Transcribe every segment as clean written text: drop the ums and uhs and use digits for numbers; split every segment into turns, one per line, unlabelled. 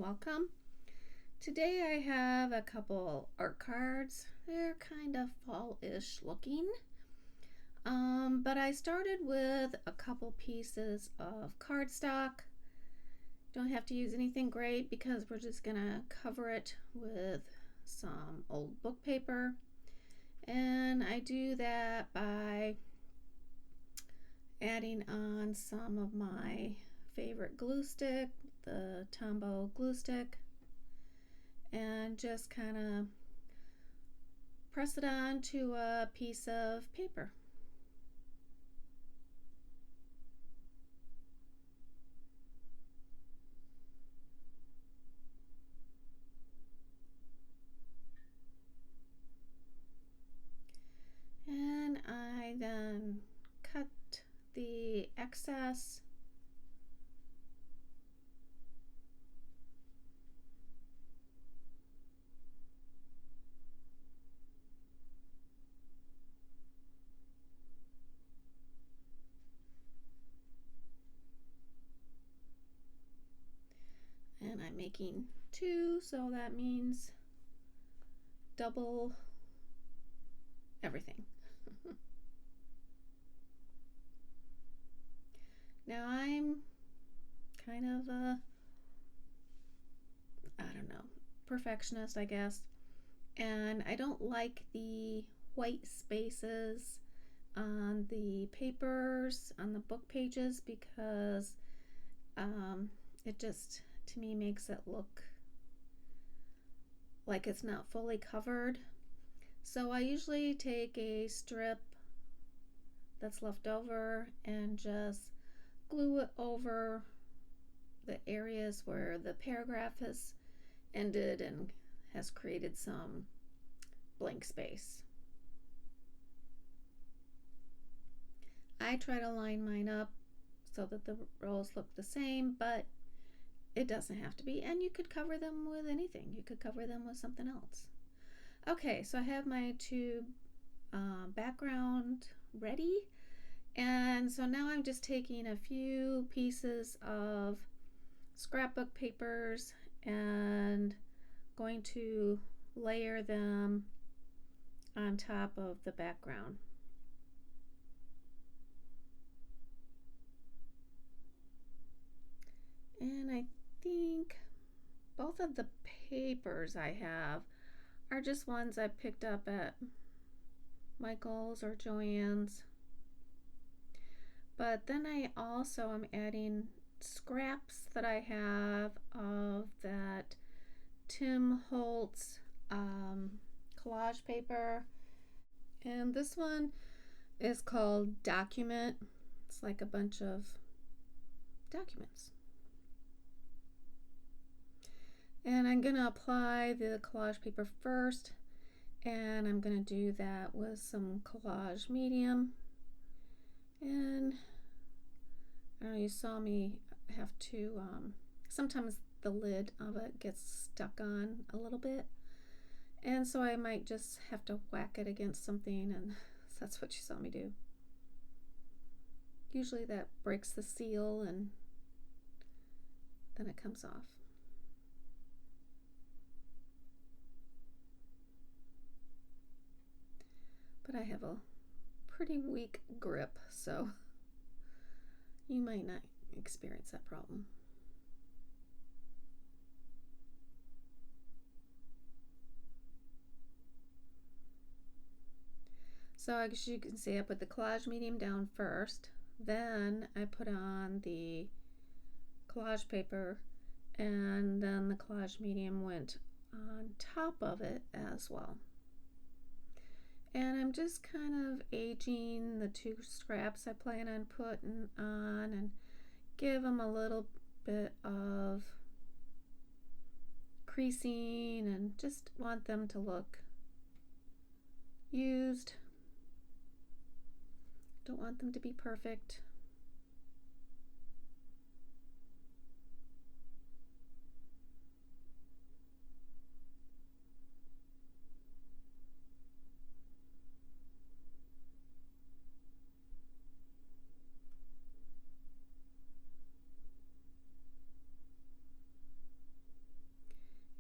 welcome. Today I have a couple art cards. They're kind of fall-ish looking. But I started with a couple pieces of cardstock. Don't have to use anything great because we're just gonna cover it with some old book paper. And I do that by adding on some of my favorite glue stick, the Tombow glue stick, and just kind of press it on to a piece of paper. And I then cut the excess and I'm making two, so that means double everything. Now I'm kind of a, I don't know, perfectionist, I guess, and I don't like the white spaces on the papers, on the book pages, because it just, to me, makes it look like it's not fully covered. So I usually take a strip that's left over and just glue it over the areas where the paragraph has ended and has created some blank space. I try to line mine up so that the rows look the same, but it doesn't have to be, and you could cover them with anything. You could cover them with something else. Okay, so I have my two background ready, and so now I'm just taking a few pieces of scrapbook papers and going to layer them on top of the background. And I think both of the papers I have are just ones I picked up at Michael's or Joann's. But then I also am adding scraps that I have of that Tim Holtz collage paper. And this one is called Document. It's like a bunch of documents. And I'm going to apply the collage paper first, and I'm going to do that with some collage medium. And I don't know, you saw me have to, sometimes the lid of it gets stuck on a little bit, and so I might just have to whack it against something, and that's what you saw me do. Usually that breaks the seal and then it comes off. But I have a pretty weak grip, so you might not experience that problem. So as you can see, I put the collage medium down first, then I put on the collage paper, and then the collage medium went on top of it as well. And I'm just kind of aging the two scraps I plan on putting on and give them a little bit of creasing and just want them to look used. Don't want them to be perfect.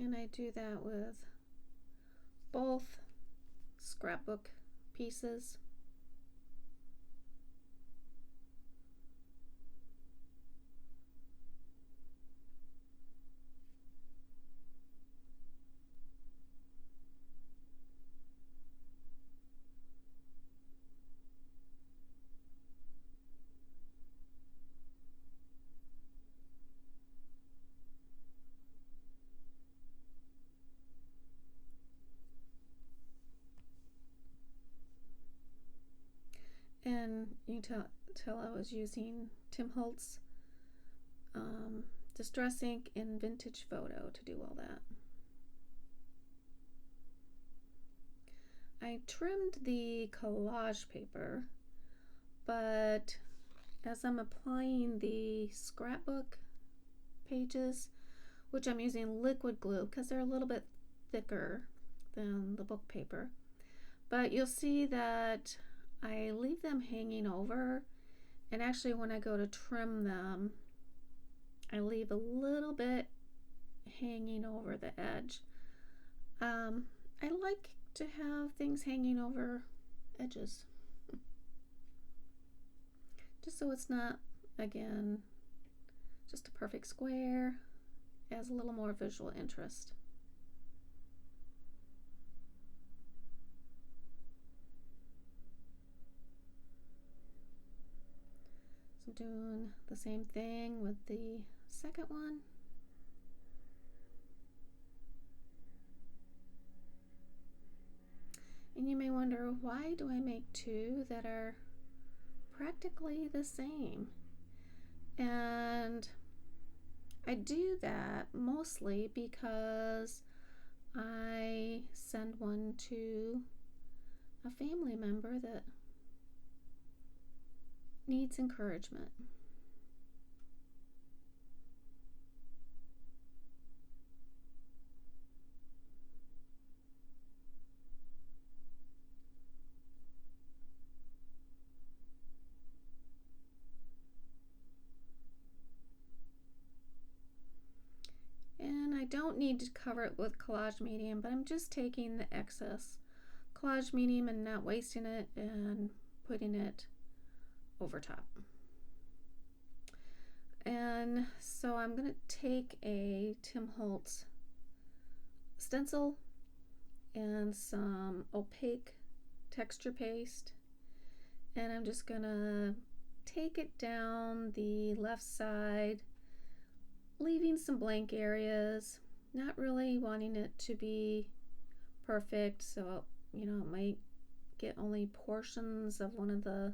And I do that with both scrapbook pieces. And you can tell I was using Tim Holtz Distress Ink and Vintage Photo to do all that. I trimmed the collage paper, but as I'm applying the scrapbook pages, which I'm using liquid glue because they're a little bit thicker than the book paper, but you'll see that I leave them hanging over, and actually when I go to trim them, I leave a little bit hanging over the edge. I like to have things hanging over edges, just so it's not, again, just a perfect square, adds a little more visual interest. So I'm doing the same thing with the second one. And you may wonder, why do I make two that are practically the same? And I do that mostly because I send one to a family member that needs encouragement. And I don't need to cover it with collage medium, but I'm just taking the excess collage medium and not wasting it and putting it over top. And so I'm going to take a Tim Holtz stencil and some opaque texture paste, and I'm just going to take it down the left side, leaving some blank areas, not really wanting it to be perfect, so it might get only portions of one of the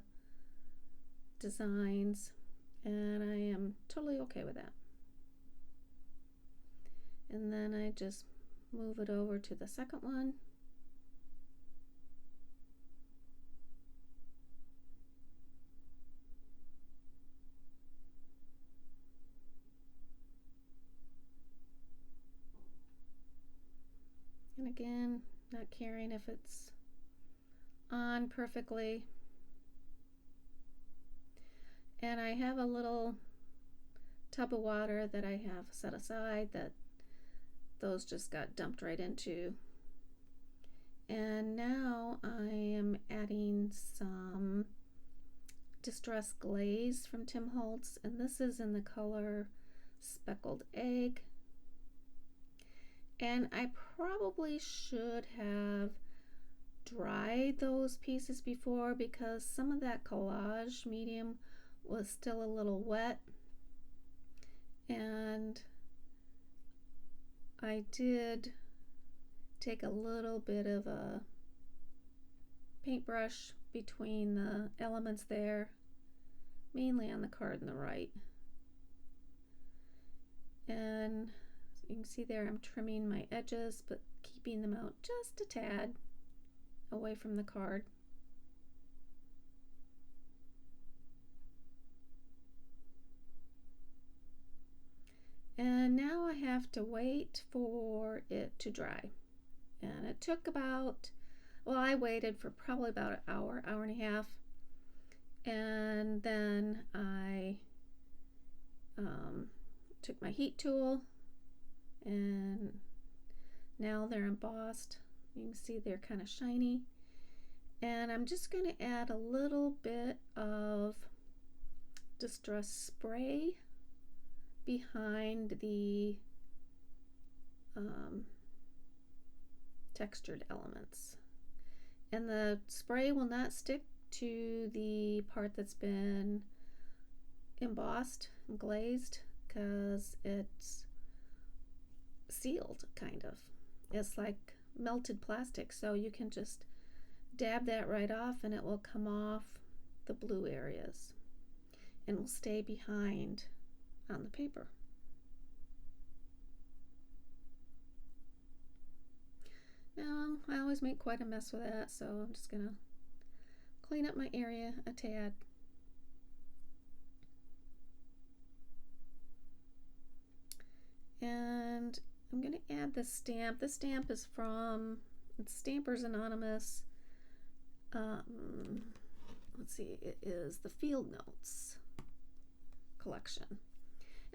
designs, and I am totally okay with that. And then I just move it over to the second one. And again, not caring if it's on perfectly. And I have a little tub of water that I have set aside that those just got dumped right into. And now I am adding some Distress Glaze from Tim Holtz, and this is in the color Speckled Egg. And I probably should have dried those pieces before because some of that collage medium was still a little wet, and I did take a little bit of a paintbrush between the elements there, mainly on the card on the right. And you can see there I'm trimming my edges but keeping them out just a tad away from the card. And now I have to wait for it to dry. And it took about, well, I waited for probably about an hour, hour and a half. And then I took my heat tool and Now they're embossed. You can see they're kind of shiny. And I'm just going to add a little bit of distress spray behind the textured elements. And the spray will not stick to the part that's been embossed and glazed because it's sealed, kind of. It's like melted plastic, so you can just dab that right off and it will come off the blue areas and will stay behind on the paper. Now, I always make quite a mess with that, so I'm just gonna clean up my area a tad. And I'm going to add the stamp. The stamp is from Stampers Anonymous. Let's see, it is the Field Notes collection.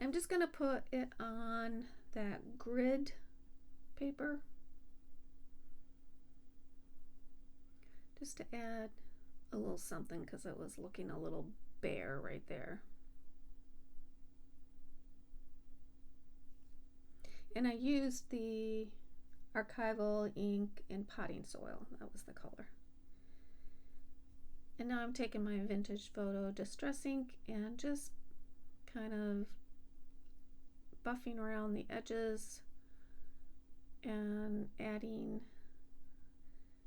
I'm just going to put it on that grid paper just to add a little something because it was looking a little bare right there. And I used the Archival Ink in potting soil. That was the color. And now I'm taking my vintage photo distress ink and just kind of buffing around the edges and adding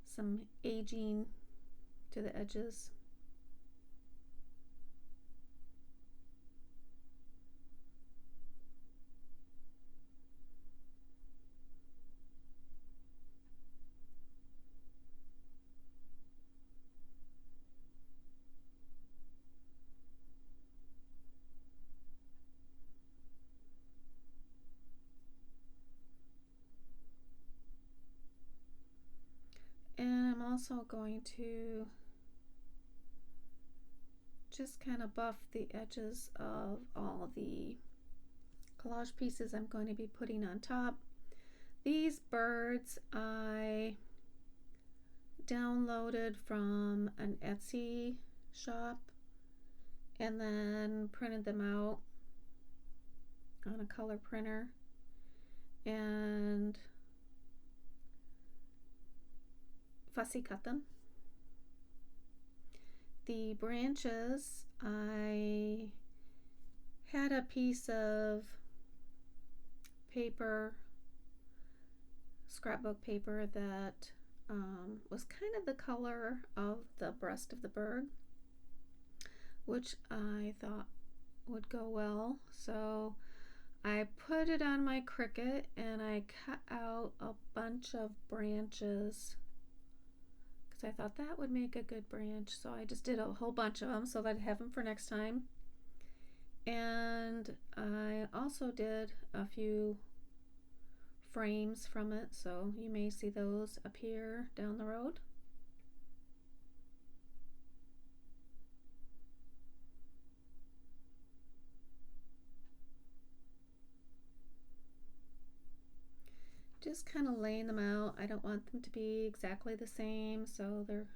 some aging to the edges. And I'm also going to just kind of buff the edges of all the collage pieces I'm going to be putting on top. These birds I downloaded from an Etsy shop and then printed them out on a color printer and fussy cut them. The branches, I had a piece of paper, scrapbook paper that was kind of the color of the breast of the bird, which I thought would go well. So I put it on my Cricut and I cut out a bunch of branches because I thought that would make a good branch. So I just did a whole bunch of them so that I'd have them for next time. And I also did a few frames from it, so you may see those appear down the road. Just kind of laying them out. I don't want them to be exactly the same, so they're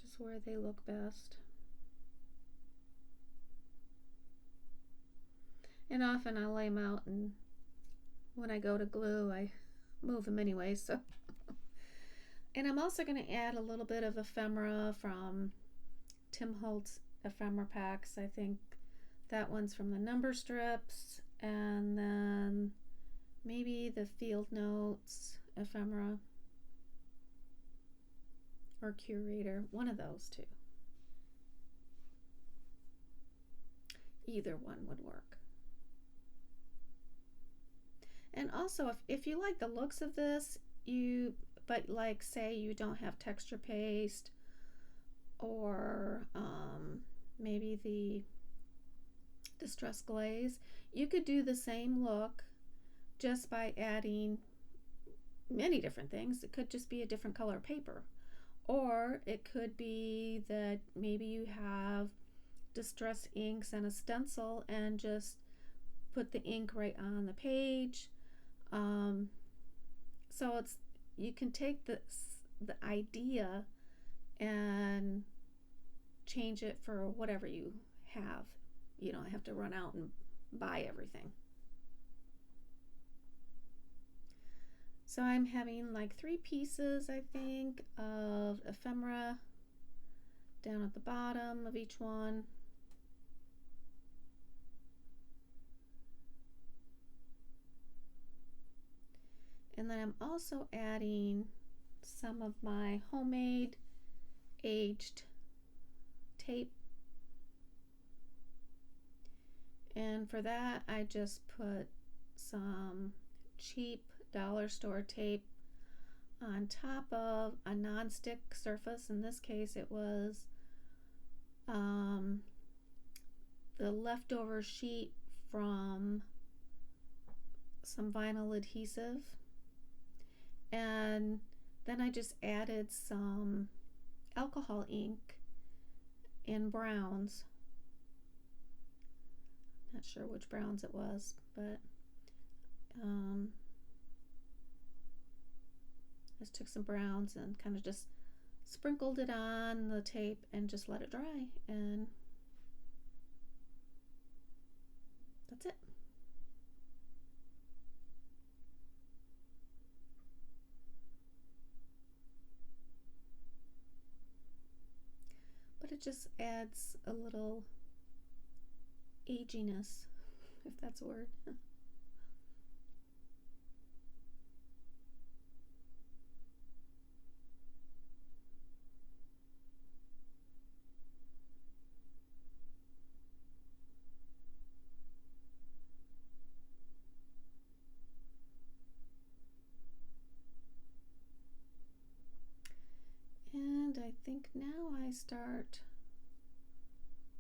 just where they look best. And often I'll lay them out, and when I go to glue, I move them anyway. So, and I'm also going to add a little bit of ephemera from Tim Holtz ephemera packs. I think that one's from the number strips, and then maybe the Field Notes ephemera or Curator, one of those two. Either one would work. And also, if you like the looks of this, but like say you don't have texture paste or maybe the distress glaze, you could do the same look just by adding many different things. It could just be a different color paper, or it could be that maybe you have distress inks and a stencil and just put the ink right on the page. So you can take the idea and change it for whatever you have. You don't have to run out and buy everything. So I'm having like 3 pieces, I think, of ephemera down at the bottom of each one. And then I'm also adding some of my homemade aged tape. And for that, I just put some cheap dollar store tape on top of a non-stick surface. In this case, it was the leftover sheet from some vinyl adhesive. And then I just added some alcohol ink in browns. Not sure which browns it was, but I just took some browns and kind of just sprinkled it on the tape and just let it dry, and that's it. But it just adds a little aginess, if that's a word. And I think now I start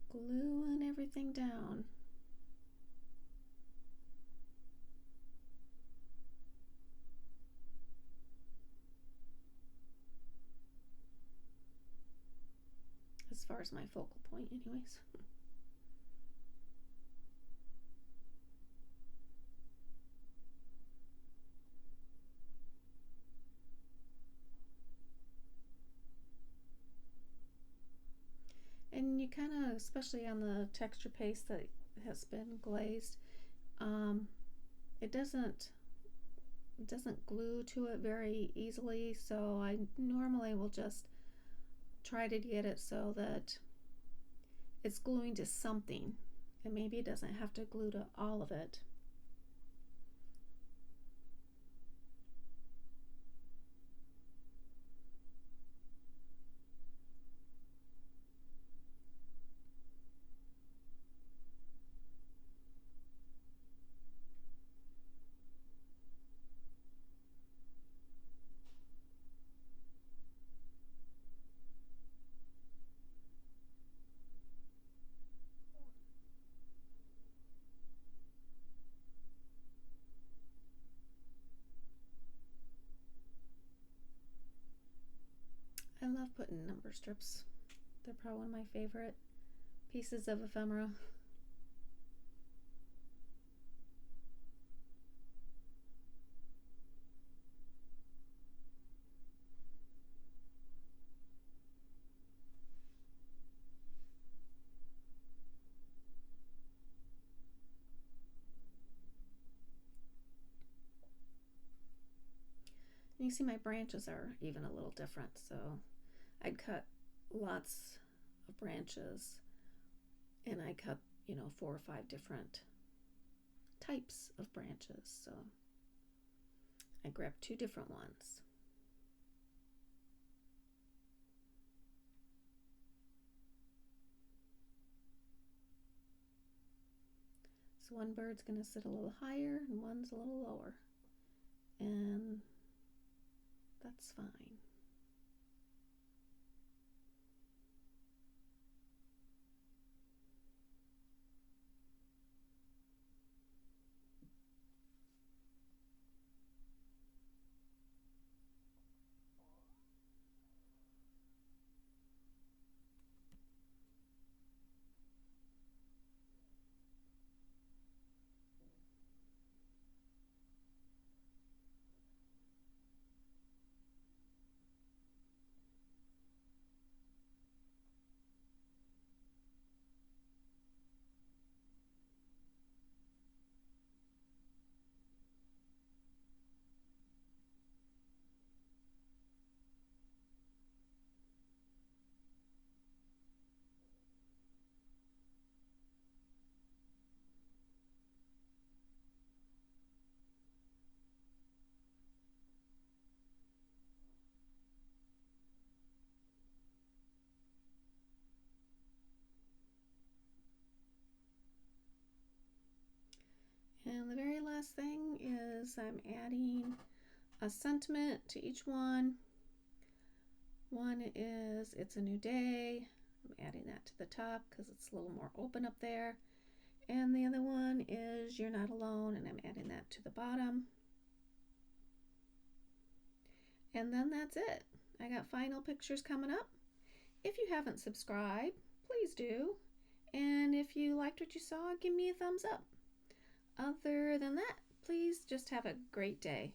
gluing everything down. As far as my focal point, anyways. And you kind of, especially on the texture paste that has been glazed, it doesn't glue to it very easily, so I normally will just try to get it so that it's gluing to something, and maybe it doesn't have to glue to all of it. I love putting number strips. They're probably one of my favorite pieces of ephemera. And you see my branches are even a little different, so I'd cut lots of branches, and I cut, 4 or 5 different types of branches, so I grabbed 2 different ones. So one bird's going to sit a little higher and one's a little lower, and that's fine. And the very last thing is I'm adding a sentiment to each one. One is It's a New Day. I'm adding that to the top because it's a little more open up there. And the other one is You're Not Alone, and I'm adding that to the bottom. And then that's it. I got final pictures coming up. If you haven't subscribed, please do. And if you liked what you saw, give me a thumbs up. Other than that, please just have a great day.